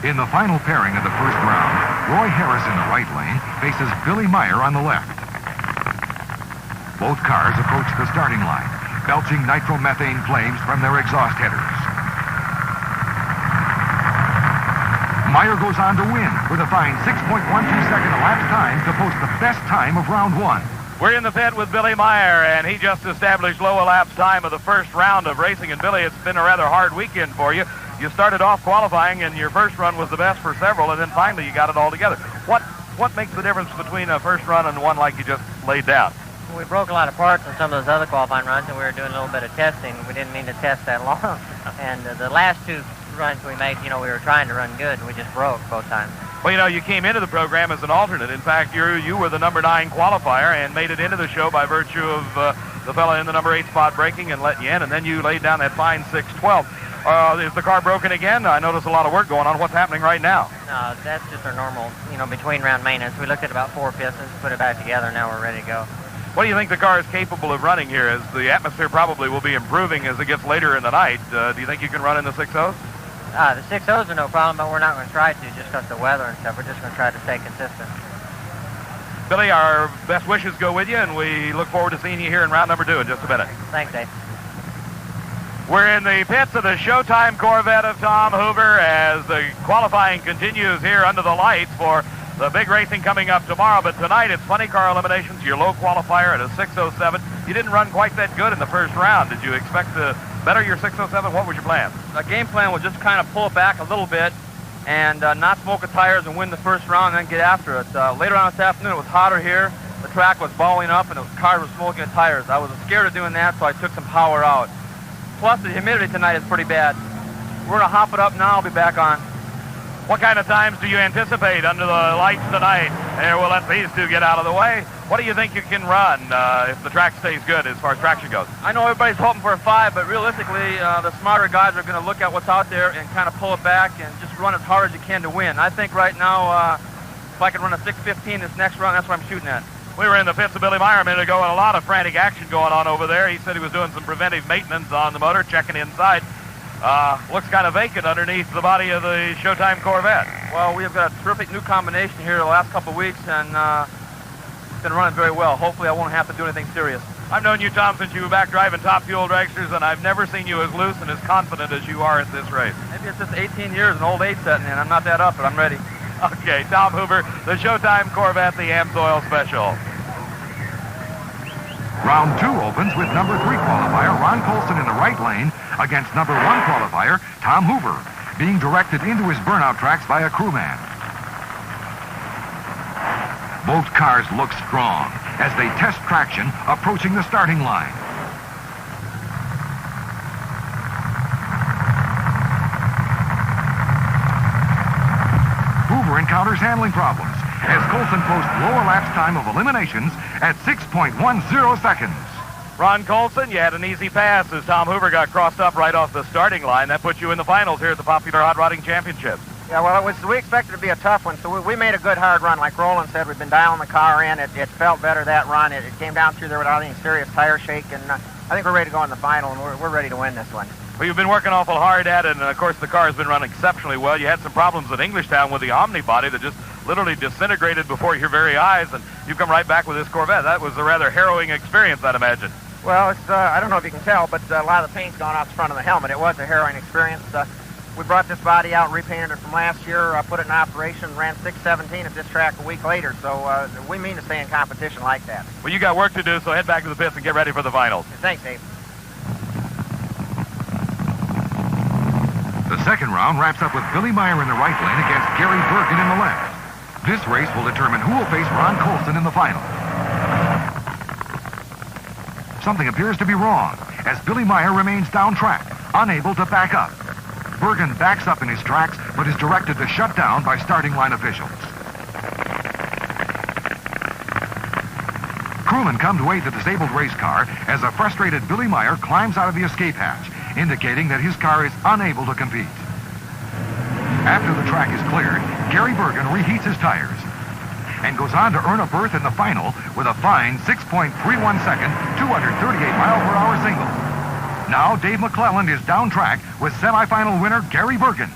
In the final pairing of the first round, Roy Harris in the right lane faces Billy Meyer on the left. Both cars approach the starting line, belching nitromethane flames from their exhaust headers. Meyer goes on to win with a fine 6.12-second elapsed time to post the best time of round one. We're in the pit with Billy Meyer, and he just established low elapsed time of the first round of racing. And Billy, it's been a rather hard weekend for you. You started off qualifying, and your first run was the best for several, and then finally you got it all together. What makes the difference between a first run and one like you just laid down? We broke a lot of parts in some of those other qualifying runs, and we were doing a little bit of testing. We didn't mean to test that long. And the last two runs we made, we were trying to run good, and we just broke both times. Well, you came into the program as an alternate. In fact, you were the number 9 qualifier and made it into the show by virtue of the fella in the number 8 spot breaking and letting you in, and then you laid down that fine 6.12. Is the car broken again? I notice a lot of work going on. What's happening right now? No, that's just our normal, between round maintenance. We looked at about 4 pistons, put it back together, and now we're ready to go. What do you think the car is capable of running here? As the atmosphere probably will be improving as it gets later in the night. Do you think you can run in the 6.0s? The 6.0s are no problem, but we're not going to try to just because of the weather and stuff. We're just going to try to stay consistent. Billy, our best wishes go with you, and we look forward to seeing you here in round number 2 in just a minute. Thanks, Dave. We're in the pits of the Showtime Corvette of Tom Hoover as the qualifying continues here under the lights for the big racing coming up tomorrow. But tonight it's funny car eliminations, your low qualifier at a 6.07. You didn't run quite that good in the first round. Did you expect to better your 6.07? What was your plan? The game plan was just kind of pull it back a little bit and not smoke the tires and win the first round and then get after it. Later on this afternoon it was hotter here. The track was balling up and the car was smoking the tires. I was scared of doing that, so I took some power out. Plus, the humidity tonight is pretty bad. We're going to hop it up now. I'll be back on. What kind of times do you anticipate under the lights tonight? Here, we'll let these two get out of the way. What do you think you can run if the track stays good as far as traction goes? I know everybody's hoping for a 5, but realistically, the smarter guys are going to look at what's out there and kind of pull it back and just run as hard as you can to win. I think right now, if I can run a 6.15 this next run, that's what I'm shooting at. We were in the pits of Billy Meyer a minute ago, and a lot of frantic action going on over there. He said he was doing some preventive maintenance on the motor, checking inside. Looks kind of vacant underneath the body of the Showtime Corvette. Well, we have got a terrific new combination here the last couple of weeks, and it's been running very well. Hopefully I won't have to do anything serious. I've known you, Tom, since you were back driving top fuel dragsters, and I've never seen you as loose and as confident as you are at this race. Maybe it's just 18 years, an old age setting in. I'm not that up, but I'm ready. Okay, Tom Hoover, the Showtime Corvette, the AMSOIL Special. Round 2 opens with number 3 qualifier Ron Colson in the right lane against number 1 qualifier Tom Hoover, being directed into his burnout tracks by a crewman. Both cars look strong as they test traction approaching the starting line. Hoover encounters handling problems as Colson posts low elapsed time of eliminations at 6.10 seconds. Ron Colson, you had an easy pass as Tom Hoover got crossed up right off the starting line. That put you in the finals here at the Popular Hot Rodding Championship. Yeah, well, we expected it to be a tough one, so we made a good hard run. Like Roland said, we've been dialing the car in. It felt better that run. It came down through there without any serious tire shake, and I think we're ready to go in the final, and we're ready to win this one. Well, you've been working awful hard at it, and of course the car has been running exceptionally well. You had some problems at Englishtown with the Omni body that just literally disintegrated before your very eyes, and you've come right back with this Corvette. That was a rather harrowing experience, I'd imagine. Well, it's I don't know if you can tell, but a lot of the paint's gone off the front of the helmet. It was a harrowing experience. We brought this body out, repainted it from last year, put it in operation, ran 6.17 at this track a week later, so we mean to stay in competition like that. Well, you got work to do, so head back to the pits and get ready for the finals. Thanks, Dave. The second round wraps up with Billy Meyer in the right lane against Gary Bergen in the left. This race will determine who will face Ron Colson in the final. Something appears to be wrong as Billy Meyer remains down track, unable to back up. Bergen backs up in his tracks, but is directed to shut down by starting line officials. Crewmen come to aid the disabled race car as a frustrated Billy Meyer climbs out of the escape hatch, indicating that his car is unable to compete. After the track is cleared, Gary Bergen reheats his tires and goes on to earn a berth in the final with a fine 6.31 second, 238 mile per hour single. Now Dave McClelland is down track with semifinal winner Gary Bergen.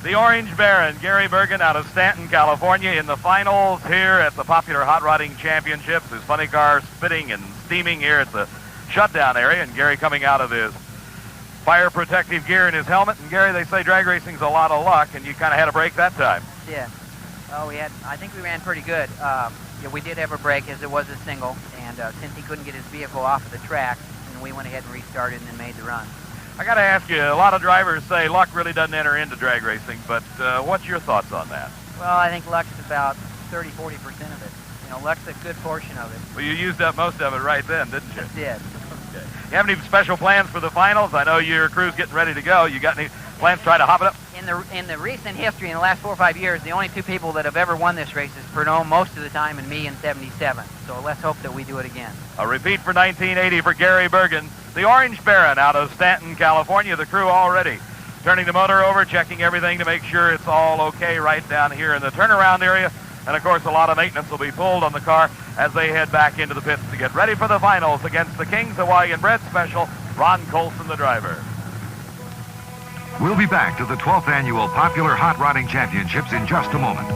The Orange Baron, Gary Bergen out of Stanton, California, in the finals here at the popular Hot Rodding Championships. His funny car spitting and steaming here at the shutdown area, and Gary coming out of his fire protective gear in his helmet. And Gary, they say drag racing's a lot of luck, and you kind of had a break that time. Yeah. Oh, I think we ran pretty good. Yeah, we did have a break as it was a single, and since he couldn't get his vehicle off of the track, and we went ahead and restarted and then made the run. I got to ask you, a lot of drivers say luck really doesn't enter into drag racing, but what's your thoughts on that? Well, I think luck's about 30-40% of it. You know, luck's a good portion of it. Well, you used up most of it right then, didn't you? I did. Okay. You have any special plans for the finals? I know your crew's getting ready to go. You got any plans to try to hop it up? In the recent history, in the last 4 or 5 years, the only two people that have ever won this race is Pernod most of the time and me in 77. So let's hope that we do it again. A repeat for 1980 for Gary Bergen. The Orange Baron out of Stanton, California. The crew already turning the motor over, checking everything to make sure it's all okay right down here in the turnaround area. And, of course, a lot of maintenance will be pulled on the car as they head back into the pits to get ready for the finals against the King's Hawaiian Bread Special, Ron Colson, the driver. We'll be back to the 12th annual Popular Hot Rodding Championships in just a moment.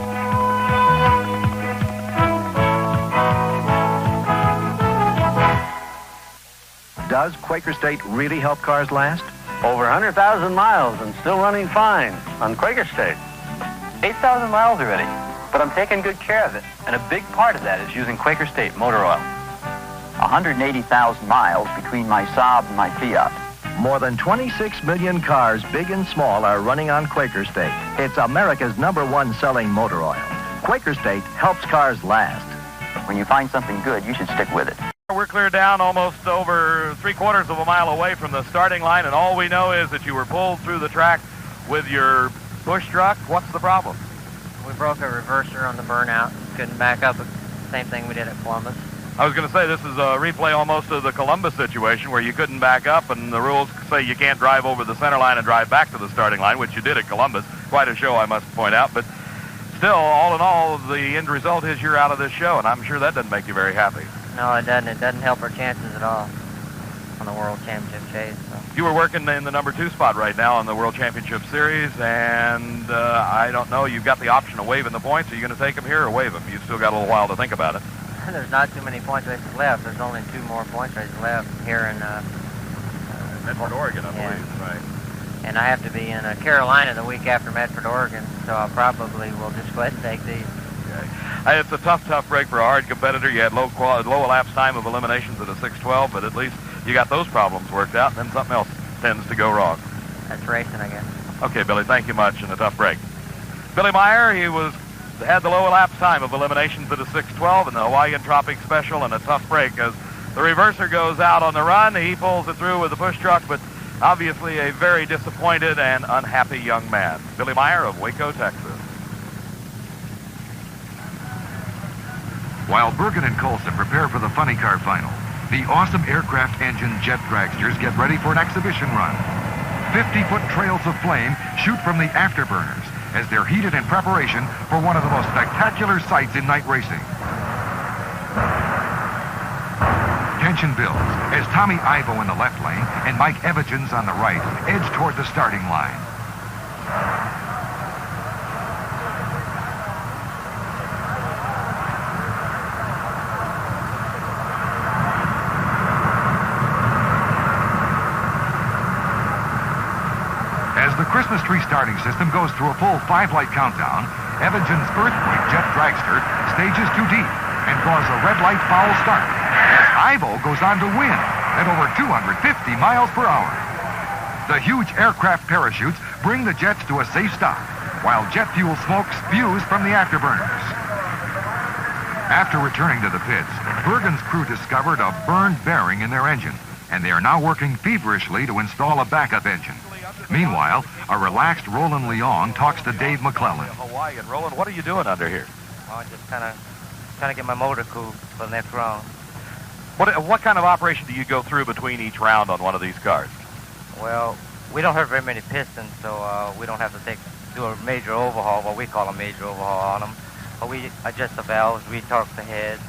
Does Quaker State really help cars last? Over 100,000 miles and still running fine on Quaker State. 8,000 miles already, but I'm taking good care of it. And a big part of that is using Quaker State motor oil. 180,000 miles between my Saab and my Fiat. More than 26 million cars, big and small, are running on Quaker State. It's America's #1 selling motor oil. Quaker State helps cars last. When you find something good, you should stick with it. We're clear down almost over 3/4 of a mile away from the starting line, and all we know is that you were pulled through the track with your push truck. What's the problem? We broke a reverser on the burnout. Couldn't back up. Same thing we did at Columbus. I was going to say this is a replay almost of the Columbus situation where you couldn't back up, and the rules say you can't drive over the center line and drive back to the starting line, which you did at Columbus. Quite a show, I must point out. But still, all in all, the end result is you're out of this show, and I'm sure that doesn't make you very happy. No, it doesn't. It doesn't help our chances at all on the World Championship chase. So. You were working in the #2 spot right now on the World Championship Series, and I don't know, you've got the option of waiving the points. Are you going to take them here or waive them? You've still got a little while to think about it. There's not too many points races left. There's only 2 more points races left here in Medford, Oregon, I believe. Yeah. Right. And I have to be in Carolina the week after Medford, Oregon, so I probably will just go ahead and take these. Okay. It's a tough break for a hard competitor. You had low elapsed time of eliminations at a 6:12, but at least you got those problems worked out, and then something else tends to go wrong. That's racing, I guess. Okay, Billy, thank you much, and a tough break. Billy Meyer, he had the low elapsed time of eliminations at a 6:12 in the Hawaiian Tropic Special, and a tough break as the reverser goes out on the run. He pulls it through with the push truck, but obviously a very disappointed and unhappy young man. Billy Meyer of Waco, Texas. While Bergen and Colson prepare for the funny car final, the awesome aircraft engine jet dragsters get ready for an exhibition run. 50-foot trails of flame shoot from the afterburners as they're heated in preparation for one of the most spectacular sights in night racing. Tension builds as Tommy Ivo in the left lane and Mike Evans on the right edge toward the starting line. As the Christmas tree starting system goes through a full 5-light countdown, Evans's Earthquake jet dragster stages too deep and draws a red light foul start as Ivo goes on to win at over 250 miles per hour. The huge aircraft parachutes bring the jets to a safe stop while jet fuel smoke spews from the afterburners. After returning to the pits, Bergen's crew discovered a burned bearing in their engine, and they are now working feverishly to install a backup engine. Meanwhile, a relaxed Roland Leong talks to Dave McClellan. Hawaiian. Roland, what are you doing under here? Well, just kind of trying to get my motor cool for the next round. What kind of operation do you go through between each round on one of these cars? Well, we don't have very many pistons, so we don't have to do a major overhaul, what we call a major overhaul on them. But we adjust the valves, retorque the heads,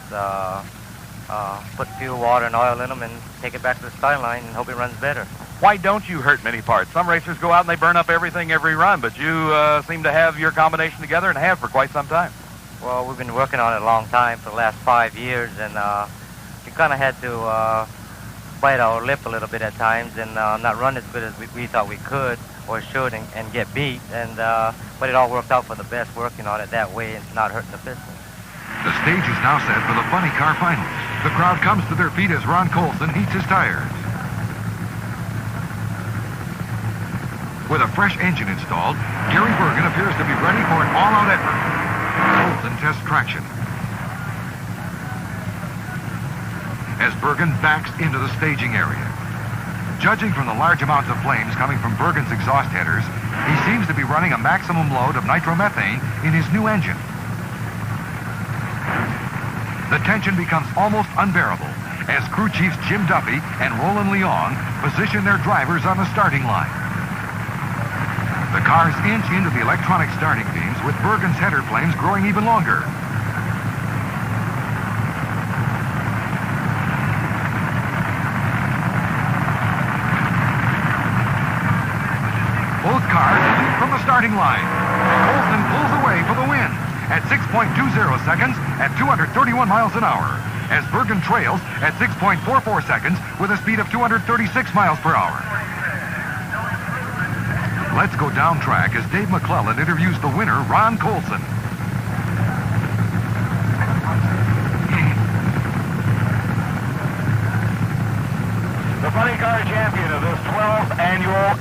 put fuel, water, and oil in them, and take it back to the starting line and hope it runs better. why don't you hurt many parts? Some racers go out and they burn up everything every run, but you seem to have your combination together and have for quite some time. Well, we've been working on it a long time, for the last 5 years, and we kind of had to bite our lip a little bit at times and not run as good as we thought we could or should and get beat. But it all worked out for the best, working on it that way and not hurting the pistol. The stage is now set for the funny car finals. The crowd comes to their feet as Ron Colson heats his tires. With a fresh engine installed, Gary Bergen appears to be ready for an all-out effort. Colson tests traction. As Bergen backs into the staging area. Judging from the large amounts of flames coming from Bergen's exhaust headers, he seems to be running a maximum load of nitromethane in his new engine. The tension becomes almost unbearable as crew chiefs Jim Duffy and Roland Leong position their drivers on the starting line. The cars inch into the electronic starting beams with Bergen's header flames growing even longer. Both cars leap from the starting line. Colson pulls away for the win at 6.20 seconds at 231 miles an hour, as Bergen trails at 6.44 seconds with a speed of 236 miles per hour. Let's go down track as Dave McClellan interviews the winner, Ron Colson. The funny car champion of this 12th annual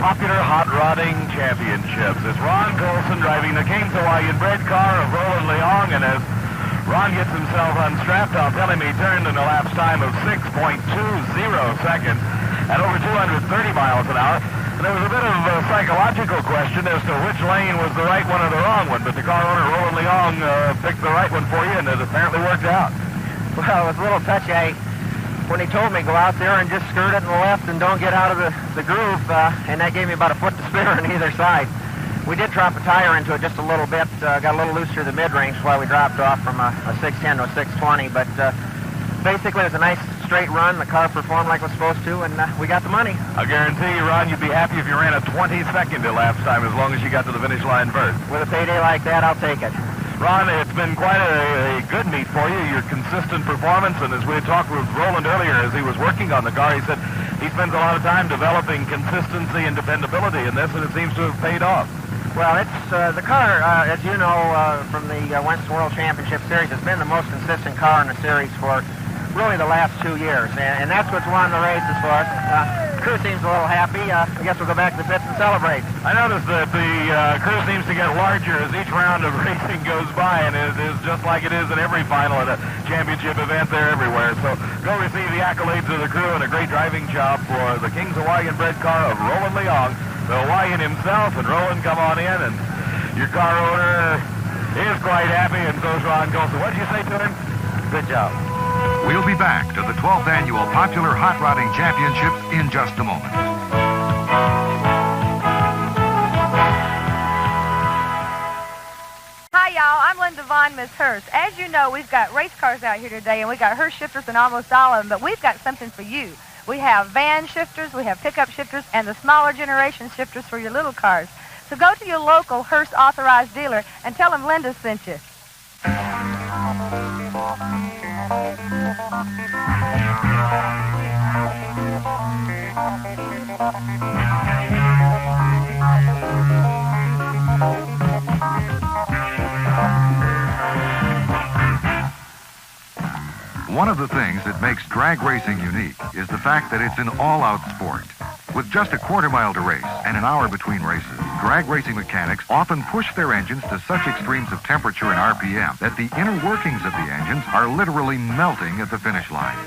Popular Hot Rodding Championships is Ron Colson driving the King's Hawaiian bred car of Roland Leong, and as Ron gets himself unstrapped, I'll tell him he turned in a lapse time of 6.20 seconds at over 230 miles an hour. And there was a bit of a psychological question as to which lane was the right one or the wrong one, but the car owner, Roland Leong, picked the right one for you, and it apparently worked out. Well, it was a little touchy. When he told me go out there and just skirt it in the left and don't get out of the groove, and that gave me about a foot to spare on either side. We did drop a tire into it just a little bit, got a little loose through the mid-range while we dropped off from a 610 to a 620, but basically it was a nice straight run. The car performed like it was supposed to, and we got the money. I guarantee you, Ron, you'd be happy if you ran a 22nd elapsed time as long as you got to the finish line first. With a payday like that, I'll take it. Ron, it's been quite a good meet for you, your consistent performance, and as we had talked with Roland earlier as he was working on the car, he said he spends a lot of time developing consistency and dependability in this, and it seems to have paid off. Well, it's the car, as you know, from the Winston World Championship Series, has been the most consistent car in the series for really the last 2 years, and that's what's won the races for us. Crew seems a little happy. I guess we'll go back to the pits and celebrate. I noticed that the crew seems to get larger as each round of racing goes by, and it is just like it is in every final at a championship event. They're everywhere. So go receive the accolades of the crew and a great driving job for the King's Hawaiian bred car of Roland Leong, the Hawaiian himself. And Roland, come on in, and your car owner is quite happy, and so's Ron Colson. What did you say to him? Good job. We'll be back to the 12th annual Popular Hot Rodding Championships in just a moment. Hi, y'all. I'm Linda Vaughn, Miss Hurst. As you know, we've got race cars out here today, and we got Hurst shifters in almost all of them, but we've got something for you. We have van shifters, we have pickup shifters, and the smaller generation shifters for your little cars. So go to your local Hurst authorized dealer and tell them Linda sent you. One of the things that makes drag racing unique is the fact that it's an all-out sport. With just a quarter mile to race and an hour between races, drag racing mechanics often push their engines to such extremes of temperature and RPM that the inner workings of the engines are literally melting at the finish line.